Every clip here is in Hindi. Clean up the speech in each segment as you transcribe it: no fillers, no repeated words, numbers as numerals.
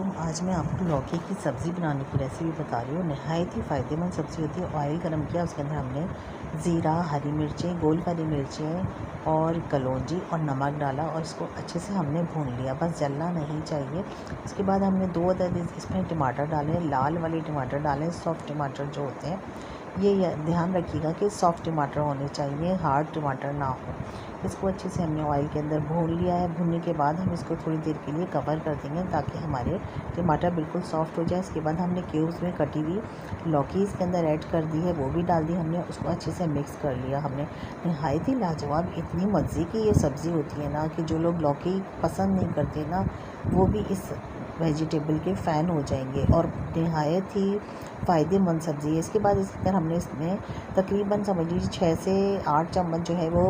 वालेकुम। आज मैं आपको लौकी की सब्ज़ी बनाने की रेसिपी बता रही हूँ। नहायत ही फ़ायदेमंद सब्ज़ी होती है। ऑयल गरम किया, उसके अंदर हमने ज़ीरा, हरी मिर्चें, गोल हरी मिर्चें और कलौंजी और नमक डाला और इसको अच्छे से हमने भून लिया। बस जलना नहीं चाहिए। उसके बाद हमने 2 अदद इसमें टमाटर डाले, लाल वाले टमाटर डालें, सॉफ्ट टमाटर जो होते हैं। ये ध्यान रखिएगा कि सॉफ्ट टमाटर होने चाहिए, हार्ड टमाटर ना हो। इसको अच्छे से हमने ऑयल के अंदर भून लिया है। भूनने के बाद हम इसको थोड़ी देर के लिए कवर कर देंगे ताकि हमारे टमाटर बिल्कुल सॉफ्ट हो जाए। इसके बाद हमने क्यूब्स में कटी हुई लौकी इसके अंदर ऐड कर दी है, वो भी डाल दी हमने। उसको अच्छे से मिक्स कर लिया हमने। नहायत ही लाजवाब, इतनी मज़े की ये सब्ज़ी होती है ना कि जो लोग लौकी पसंद नहीं करते ना, वो भी इस वेजिटेबल के फ़ैन हो जाएंगे और नहायत ही फ़ायदेमंद सब्ज़ी है। इसके बाद इसके अंदर हमने इसमें तकरीबन समझ लीजिए 6 से 8 चम्मच जो है वो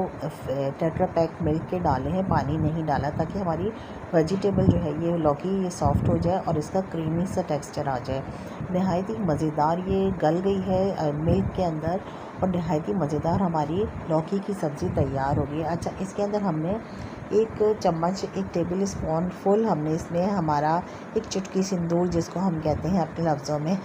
टेट्रा पैक मिल्क के डाले हैं, पानी नहीं डाला, ताकि हमारी वेजिटेबल जो है ये लौकी ये सॉफ्ट हो जाए और इसका क्रीमी सा टेक्सचर आ जाए। नहायत ही मज़ेदार ये गल गई है मिल्क के अंदर और नहायत ही मज़ेदार हमारी लौकी की सब्ज़ी तैयार हो गई है। अच्छा, इसके अंदर हमने 1 चम्मच, 1 टेबल स्पून फुल हमने इसमें हमारा एक चुटकी सिंदूर, जिसको हम कहते हैं अपने लफ्ज़ों में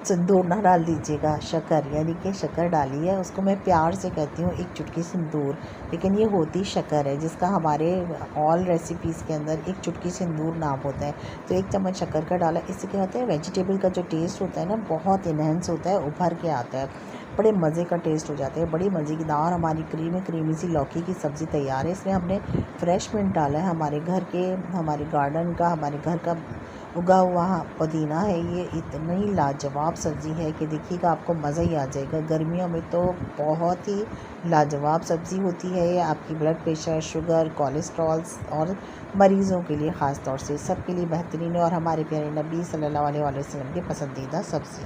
सिंदूर ना डाल दीजिएगा, शक्कर, यानी कि शक्कर डाली है। उसको मैं प्यार से कहती हूँ एक चुटकी सिंदूर, लेकिन ये होती शक्कर है, जिसका हमारे ऑल रेसिपीज़ के अंदर एक चुटकी सिंदूर नाम होता है। तो 1 चम्मच शक्कर का डाला। इससे क्या होता है, वेजिटेबल का जो टेस्ट होता है ना, बहुत इन्हेंस होता है, उभर के आता है, बड़े मज़े का टेस्ट हो जाता है। बड़ी मज़ेदार हमारी क्रीमी सी लौकी की सब्ज़ी तैयार है। इसमें हमने फ्रेश मिंट डाला है, हमारे घर के, हमारे गार्डन का, हमारे घर का उगा हुआ पुदीना है। ये इतनी लाजवाब सब्ज़ी है कि देखिएगा आपको मज़ा ही आ जाएगा। गर्मियों में तो बहुत ही लाजवाब सब्ज़ी होती है ये, आपकी ब्लड प्रेशर, शुगर, कोलेस्ट्रॉल और मरीज़ों के लिए ख़ास तौर से, सबके लिए बेहतरीन है और हमारे प्यारे नबी सल्लल्लाहु अलैहि वसल्लम की पसंदीदा सब्ज़ी।